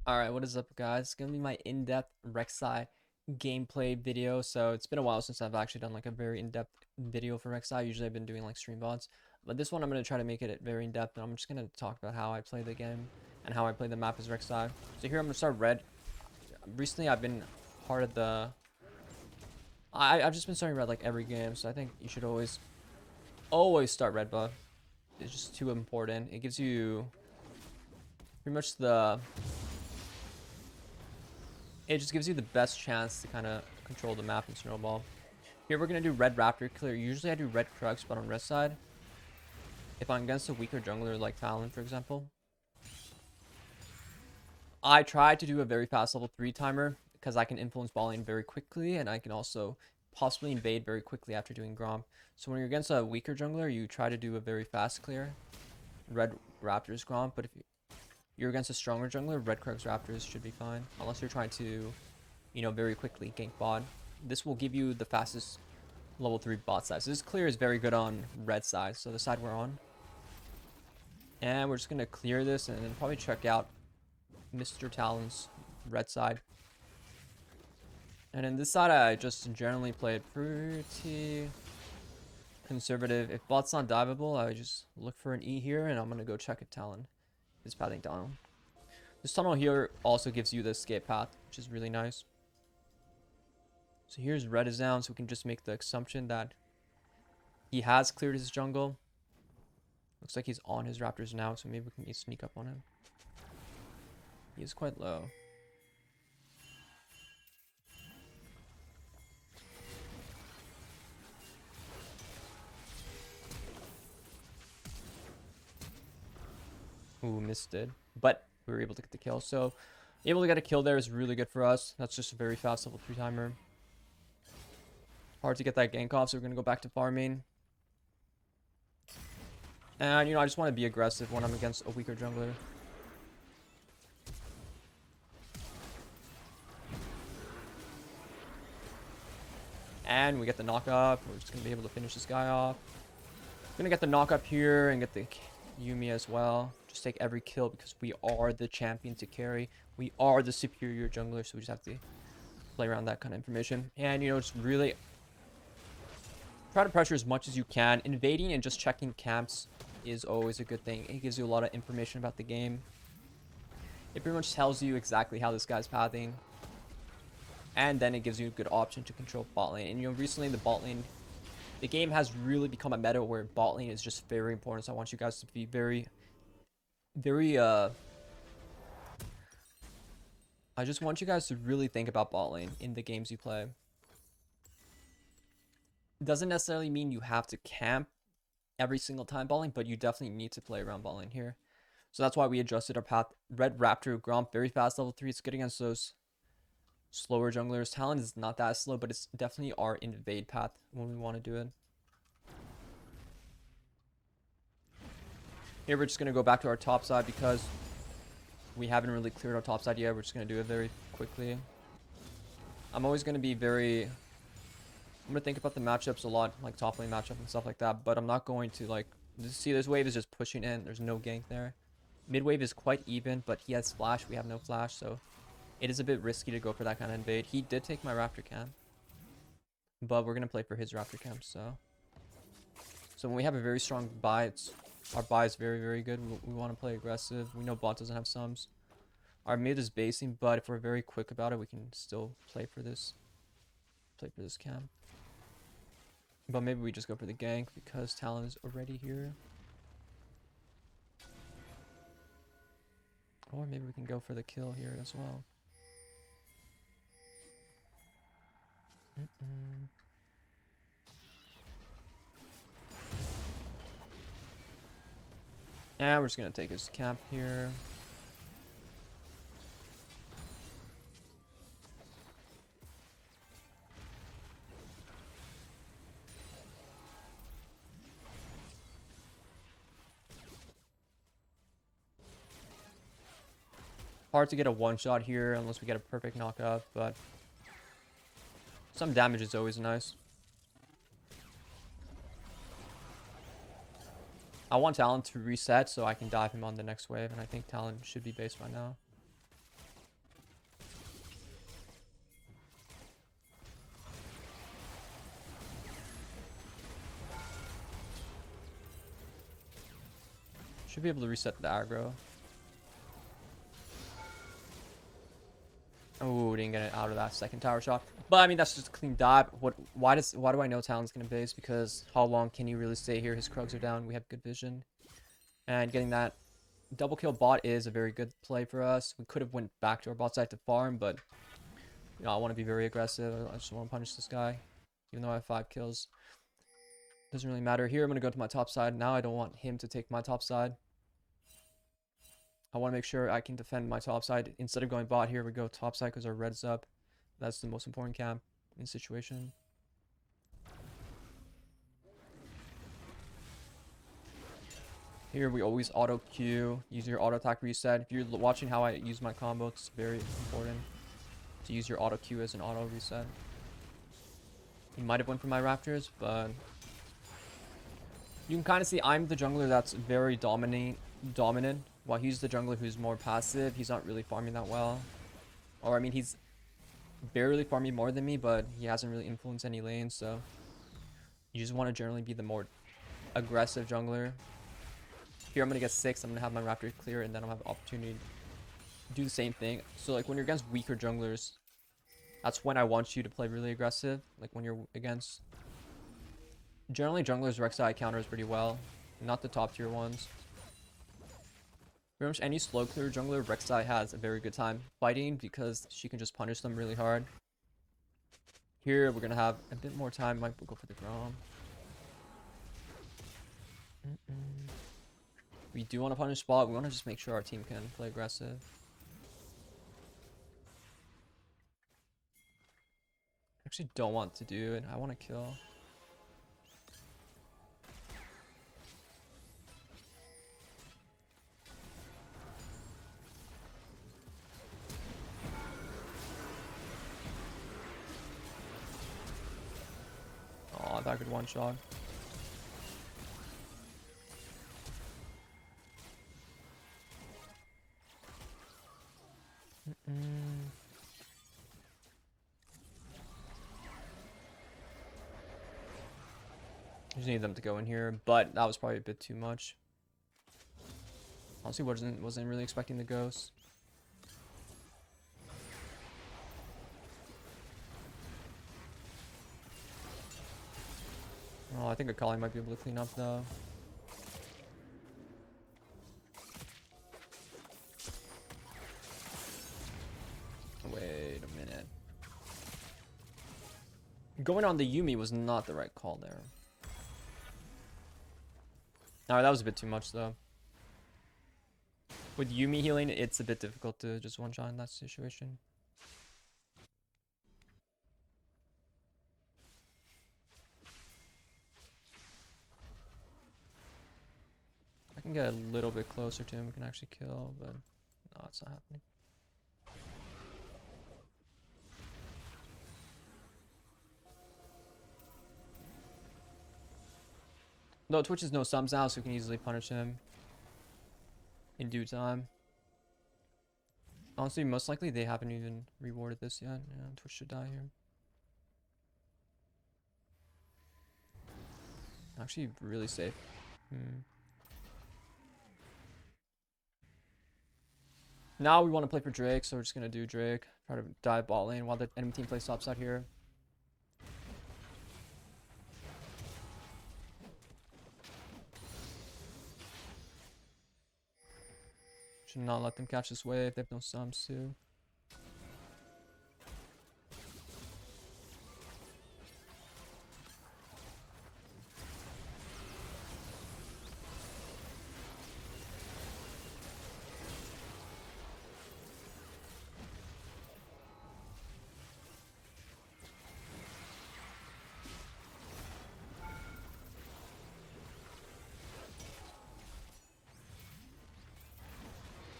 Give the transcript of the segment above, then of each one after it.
Alright, what is up guys? It's gonna be my in-depth Rek'sai gameplay video. So it's been a while since I've actually done like a very in-depth video for Rek'sai. Usually I've been doing like stream VODs. But this one I'm gonna try to make it very in-depth, and I'm just gonna talk about how I play the game and how I play the map as Rek'sai. So here I'm gonna start red. Recently I've been hard at the I've just been starting red like every game, so I think you should always start red buff. It's just too important. It gives you pretty much it just gives you the best chance to kind of control the map and snowball. Here we're going to do red raptor clear. Usually I do red Krux, but on red side, if I'm against a weaker jungler like Talon, for example, I try to do a very fast level 3 timer because I can influence ball lane very quickly, and I can also possibly invade very quickly after doing Grom. So when you're against a weaker jungler, you try to do a very fast clear. Red Raptors Grom, but if you're against a stronger jungler, red Krux Raptors should be fine. Unless you're trying to, very quickly gank bot. This will give you the fastest level 3 bot side. So this clear is very good on red side, so the side we're on. And we're just going to clear this and then probably check out Mr. Talon's red side. And in this side, I just generally played pretty conservative. If bot's not diveable, I just look for an E here, and I'm going to go check if Talon is pathing down. This tunnel here also gives you the escape path, which is really nice. So here's red is down, so we can just make the assumption that he has cleared his jungle. Looks like he's on his raptors now, so maybe we can sneak up on him. He is quite low. Ooh, missed it. But we were able to get the kill. So able to get a kill there is really good for us. That's just a very fast level 3 timer. Hard to get that gank off, so we're going to go back to farming. And, I just want to be aggressive when I'm against a weaker jungler. And we get the knock up. We're just going to be able to finish this guy off. Going to get the knock up here and get the Yuumi as well. Just take every kill because we are the champion to carry. We are the superior jungler, so we just have to play around that kind of information. And, just really try to pressure as much as you can. Invading and just checking camps is always a good thing. It gives you a lot of information about the game. It pretty much tells you exactly how this guy's pathing. And then it gives you a good option to control bot lane. And, recently the bot lane, the game has really become a meta where bot lane is just very important. So I want you guys to be very, I just want you guys to really think about bot lane in the games you play. It doesn't necessarily mean you have to camp every single time bot lane, but you definitely need to play around bot lane here. So that's why we adjusted our path. Red Raptor Gromp, very fast level 3. It's good against those slower junglers. Talon is not that slow, but it's definitely our invade path when we want to do it. Here we're just going to go back to our top side because we haven't really cleared our top side yet. We're just going to do it very quickly. I'm always going to be I'm going to think about the matchups a lot, like top lane matchup and stuff like that, but I'm not going to see, this wave is just pushing in. There's no gank there. Mid wave is quite even, but he has flash. We have no flash, so it is a bit risky to go for that kind of invade. He did take my raptor camp, but we're going to play for his raptor camp, so when we have a very strong buy, our buy is very, very good. We want to play aggressive. We know bot doesn't have sums. Our mid is basing, but if we're very quick about it, we can still play for this camp. But maybe we just go for the gank because Talon is already here. Or maybe we can go for the kill here as well. And we're just going to take his camp here. Hard to get a one-shot here unless we get a perfect knockup, but some damage is always nice. I want Talon to reset so I can dive him on the next wave, and I think Talon should be based by now. Should be able to reset the aggro. Oh, didn't get it out of that second tower shot. But I mean, that's just a clean dive. Why do I know Talon's gonna base? Because how long can he really stay here? His Krugs are down. We have good vision, and getting that double kill bot is a very good play for us. We could have went back to our bot side to farm, but you know, I want to be very aggressive. I just want to punish this guy, even though I have 5 kills. Doesn't really matter. Here, I'm gonna go to my top side. Now I don't want him to take my top side. I want to make sure I can defend my top side. Instead of going bot, here we go top side because our red's up. That's the most important camp in this situation. Here we always auto Q. Use your auto attack reset. If you're watching how I use my combo, it's very important to use your auto Q as an auto reset. He might have went for my Raptors, but you can kind of see I'm the jungler that's very dominant. While he's the jungler who's more passive. He's not really farming that well. Or, I mean, he's barely farming more than me, but he hasn't really influenced any lanes, so you just want to generally be the more aggressive jungler. Here, I'm going to get 6. I'm going to have my Raptor clear, and then I'll have the opportunity to do the same thing. So, like, when you're against weaker junglers, that's when I want you to play really aggressive. Like, when you're against... Generally, junglers Rek'sai counters pretty well. Not the top tier ones. Pretty much any slow clear jungler, Rek'sai has a very good time fighting because she can just punish them really hard. Here, we're going to have a bit more time. Might go for the Grom. We do want to punish spot. We want to just make sure our team can play aggressive. I actually don't want to do it. I want to kill. Oh, that could one shot. Just need them to go in here, but that was probably a bit too much. Honestly, wasn't really expecting the ghost. Oh, I think Akali might be able to clean up though. Wait a minute. Going on the Yuumi was not the right call there. Alright, that was a bit too much though. With Yuumi healing, it's a bit difficult to just one-shot in that situation. I can get a little bit closer to him, we can actually kill, but no, it's not happening. No, Twitch is no sums now, so we can easily punish him in due time. Honestly, most likely they haven't even rewarded this yet. Yeah, Twitch should die here. Actually, really safe. Now we want to play for Drake, so we're just going to do Drake. Try to dive bot lane while the enemy team plays topside here. Should not let them catch this wave. They have no sums too.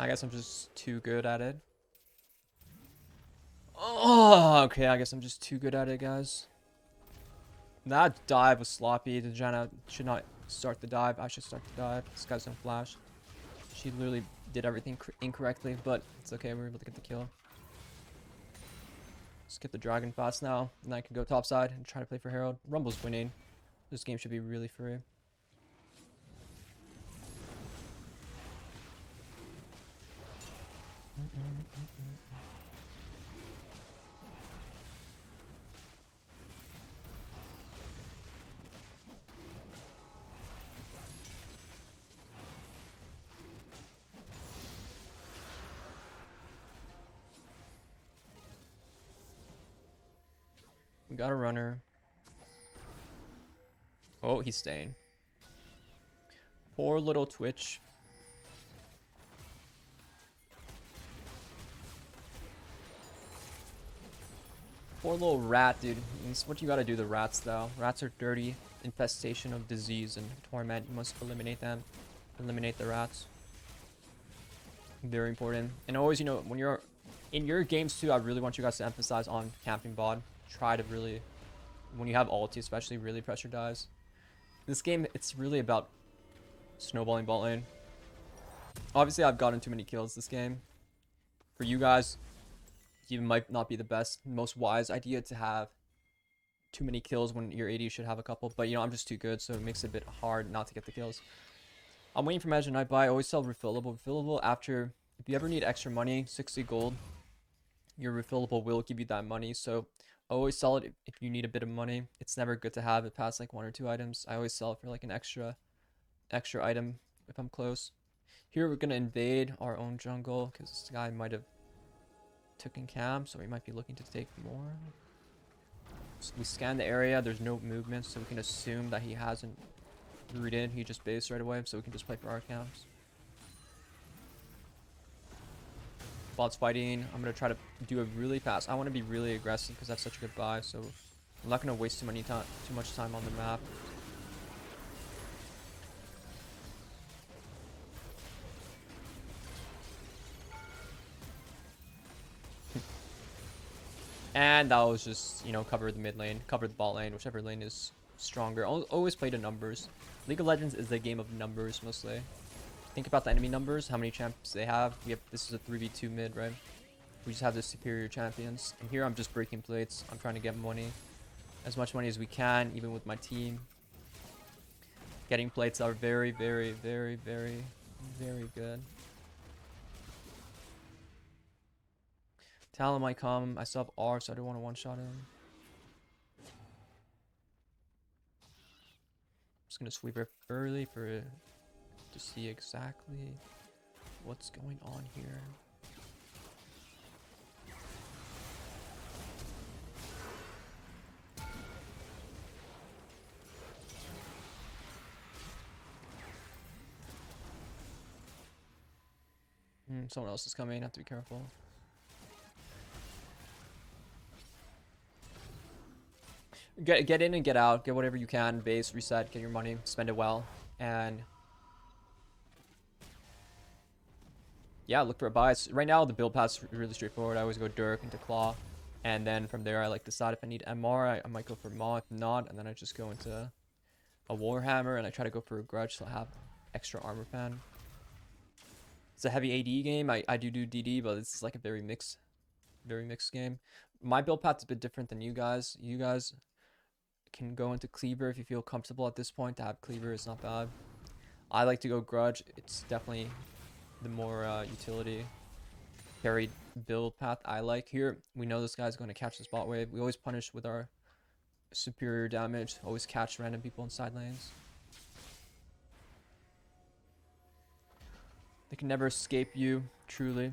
I guess I'm just too good at it. Oh, okay. I guess I'm just too good at it, guys. That dive was sloppy. The Janna should not start the dive. I should start the dive. This guy's gonna flash. She literally did everything incorrectly, but it's okay. We were able to get the kill. Let's get the dragon fast now, and I can go topside and try to play for Herald. Rumble's winning. This game should be really free. We got a runner. Oh, he's staying. Poor little Twitch. Poor little rat, dude. It's what you gotta do, the rats, though. Rats are dirty. Infestation of disease and torment. You must eliminate them. Eliminate the rats. Very important. And always, you know, when you're in your games, too, I really want you guys to emphasize on camping bot. Try to really, when you have ulti, especially, really pressure dives. This game, it's really about snowballing bot lane. Obviously, I've gotten too many kills this game. For you guys, it might not be the best, most wise idea to have too many kills when your AD should have a couple. But, you know, I'm just too good, so it makes it a bit hard not to get the kills. I'm waiting for Magic Night Buy. I always sell refillable. Refillable after, if you ever need extra money, 60 gold, your refillable will give you that money. So always sell it if you need a bit of money. It's never good to have it past like 1 or 2 items. I always sell it for like an extra item if I'm close. Here we're gonna invade our own jungle because this guy might have taken camp, so we might be looking to take more. So we scan the area. There's no movement, so we can assume that he hasn't rooted. He just based right away, so we can just play for our camps. Bot's fighting. I'm gonna try to do it really fast. I want to be really aggressive because that's such a good buy, so I'm not gonna waste too much time on the map. And that was just, you know, cover the mid lane, cover the bot lane, whichever lane is stronger. Always play to numbers. League of Legends is a game of numbers mostly. Think about the enemy numbers, how many champs they have. This is a 3v2 mid, right? We just have the superior champions. And here I'm just breaking plates. I'm trying to get money. As much money as we can, even with my team. Getting plates are very, very, very, very, very good. Talon might come. I still have R, so I don't want to one-shot him. Just gonna sweep it early to see exactly what's going on here. Someone else is coming. Have to be careful. Get in and get out. Get whatever you can. Base, reset, get your money, spend it well, and yeah, look for a buy. Right now, the build path is really straightforward. I always go Dirk into Claw, and then from there, I like decide if I need MR. I might go for Maw. If not, and then I just go into a Warhammer, and I try to go for a Grudge, so I have extra armor fan. It's a heavy AD game. I do DD, but it's like a very mixed game. My build path's a bit different than you guys. You guys can go into Cleaver if you feel comfortable at this point. To have Cleaver is not bad. I like to go Grudge. It's definitely the more utility carried build path I like. Here, we know this guy's going to catch this bot wave. We always punish with our superior damage. Always catch random people in side lanes. They can never escape you, truly.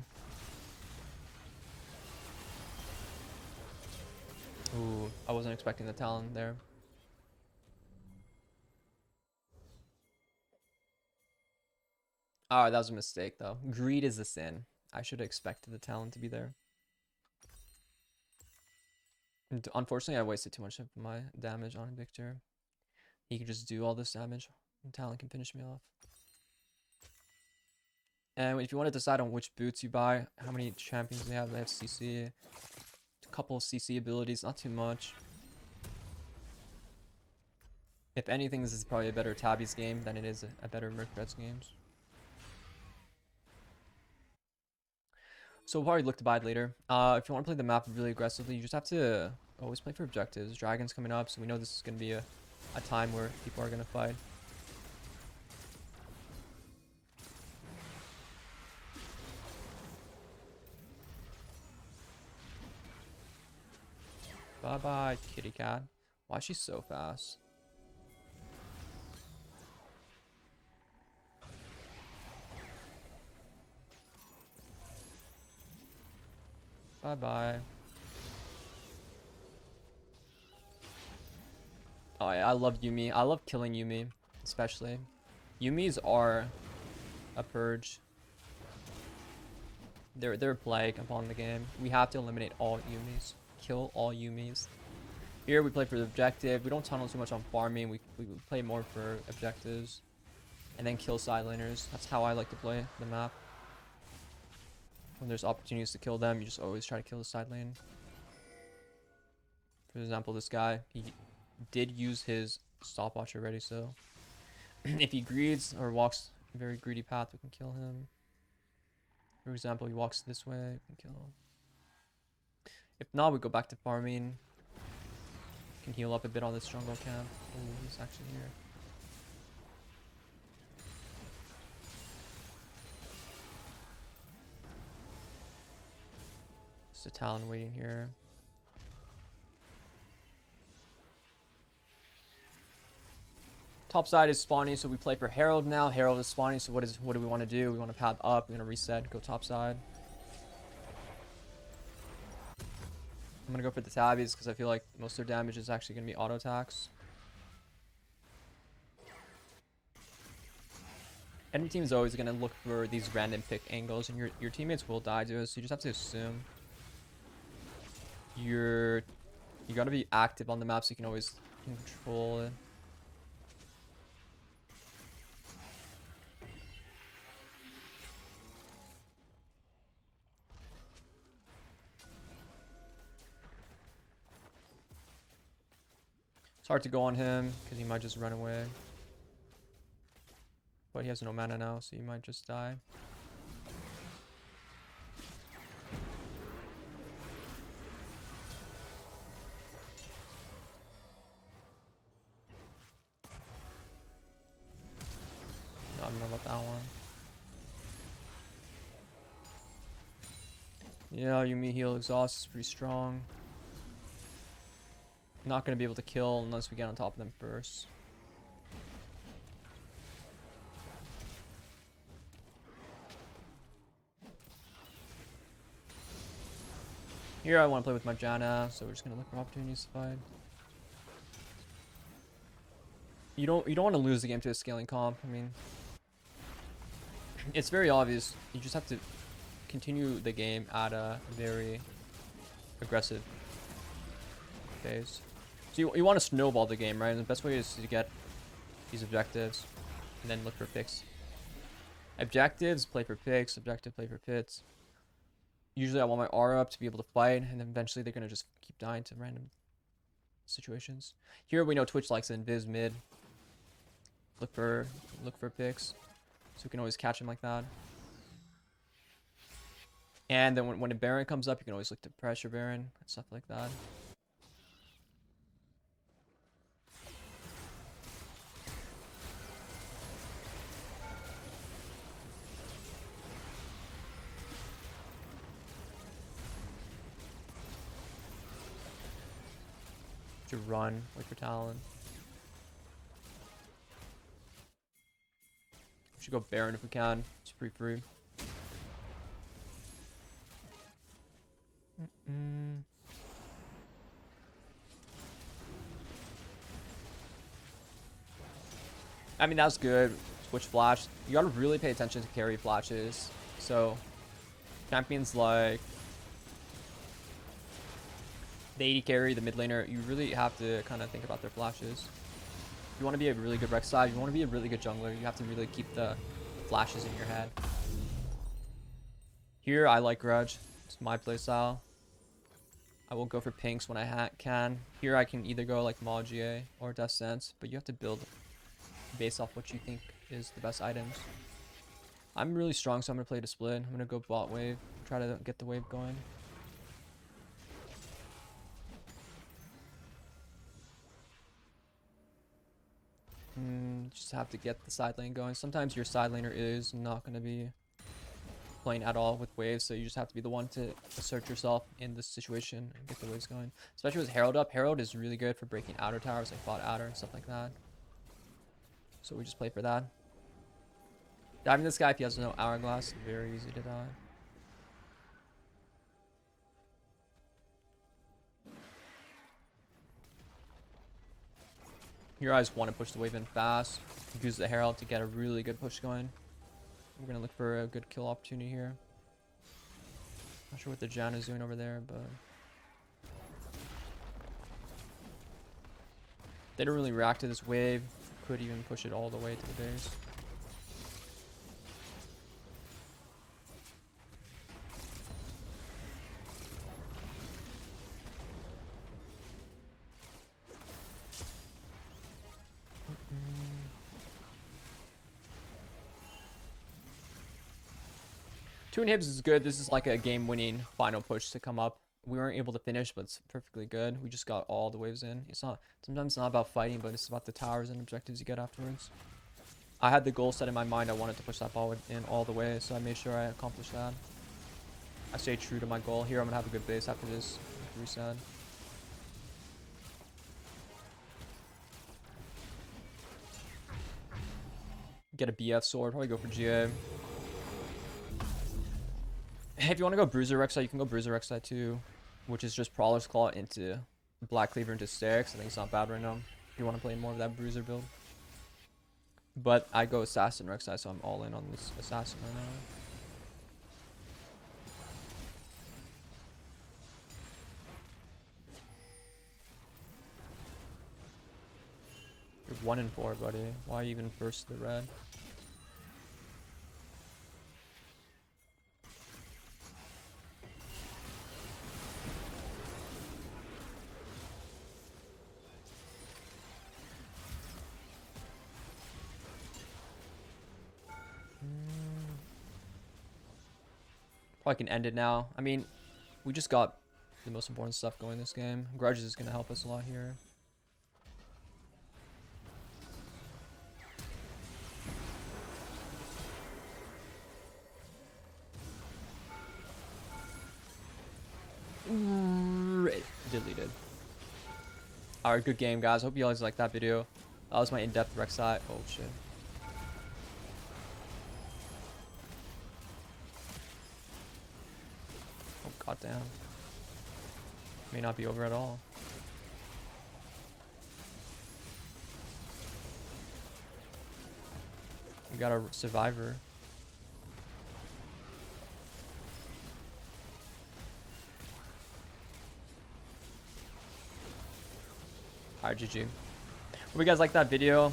Ooh, I wasn't expecting the Talon there. Alright, that was a mistake, though. Greed is a sin. I should have expected the Talon to be there. And unfortunately, I wasted too much of my damage on Victor. He could just do all this damage, and Talon can finish me off. And if you want to decide on which boots you buy, how many champions they have CC. A couple of CC abilities, not too much. If anything, this is probably a better Tabby's game than it is a better Mercred's games. So we'll probably look to buy it later. If you want to play the map really aggressively, you just have to always play for objectives. Dragon's coming up, so we know this is going to be a time where people are going to fight. Bye bye, kitty cat. Why is she so fast? Bye bye. Oh yeah, I love Yumi. I love killing Yumi, especially. Yumis are a purge. They're a plague upon the game. We have to eliminate all Yumis. Kill all Yumis. Here we play for the objective. We don't tunnel too much on farming. We play more for objectives. And then kill side laners. That's how I like to play the map. When there's opportunities to kill them, you just always try to kill the side lane. For example, this guy, he did use his stopwatch already, so if he greeds or walks a very greedy path, we can kill him. For example, he walks this way, we can kill him. If not, we go back to farming. Can heal up a bit on this jungle camp. Oh, he's actually here. Just a Talon waiting here. Top side is spawning, so we play for Herald now. Herald is spawning, so what do we want to do? We want to path up, we're going to reset, go top side. I'm going to go for the tabbies because I feel like most of their damage is actually going to be auto attacks. Enemy team is always going to look for these random pick angles, and your teammates will die to it, so you just have to assume. You got to be active on the map so you can always control it. It's hard to go on him because he might just run away. But he has no mana now, so he might just die. No, I don't know about that one. Yeah, Yumi heal exhaust is pretty strong. Not going to be able to kill unless we get on top of them first. Here I want to play with my Janna, so we're just going to look for opportunities to fight. You don't want to lose the game to a scaling comp. I mean, it's very obvious. You just have to continue the game at a very aggressive phase. So you want to snowball the game, right? And the best way is to get these objectives and then look for picks. Objectives, play for picks. Objective, play for pits. Usually I want my aura up to be able to fight, and then eventually they're going to just keep dying to random situations. Here we know Twitch likes invis mid. Look for picks. So we can always catch him like that. And then when a Baron comes up, you can always look to pressure Baron and stuff like that. To run with your Talon. We should go Baron if we can. It's pretty free. I mean, that's good. Switch flash. You gotta really pay attention to carry flashes. So, champions like the AD carry, the mid laner, you really have to kind of think about their flashes. If you want to be a really good Rek'sai, if you want to be a really good jungler, you have to really keep the flashes in your head. Here, I like Grudge. It's my playstyle. I will go for pinks when I can. Here, I can either go like Magie or Death Sense, but you have to build based off what you think is the best items. I'm really strong, so I'm going to play to split. I'm going to go bot wave, try to get the wave going. Just have to get the side lane going. Sometimes your side laner is not going to be playing at all with waves, so you just have to be the one to assert yourself in this situation and get the waves going. Especially with Herald up. Herald is really good for breaking outer towers, like bot outer and stuff like that. So we just play for that. Diving this guy if he has no hourglass, very easy to die. Your eyes want to push the wave in fast. Use the Herald to get a really good push going. We're gonna look for a good kill opportunity here. Not sure what the Jan is doing over there, but they don't really react to this wave. Could even push it all the way to the base. Two inhibs is good. This is like a game-winning final push to come up. We weren't able to finish, but it's perfectly good. We just got all the waves in. It's not, sometimes it's not about fighting, but it's about the towers and objectives you get afterwards. I had the goal set in my mind. I wanted to push that ball in all the way, so I made sure I accomplished that. I stayed true to my goal. Here, I'm gonna have a good base after this reset. Get a BF sword. Probably go for GA. If you want to go Bruiser Rek'sai, you can go Bruiser Rek'sai too, which is just Prowler's Claw into Black Cleaver into Stacks. I think it's not bad right now if you want to play more of that Bruiser build. But I go Assassin Rek'sai, so I'm all in on this Assassin right now. You're 1 in 4, buddy. Why even first the red? Probably can end it now. I mean, we just got the most important stuff going this game. Grudges is going to help us a lot here. Deleted. Alright, good game, guys. Hope you guys liked that video. That was my in-depth Rek'sai. Oh, shit. Oh, goddamn. May not be over at all. We got a survivor. Alright, GG. Hope you guys liked that video.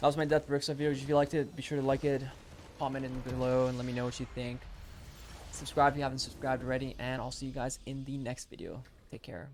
That was my Indepth Rek'sai video. If you liked it, be sure to like it, comment in below, and let me know what you think. Subscribe if you haven't subscribed already, and I'll see you guys in the next video. Take care.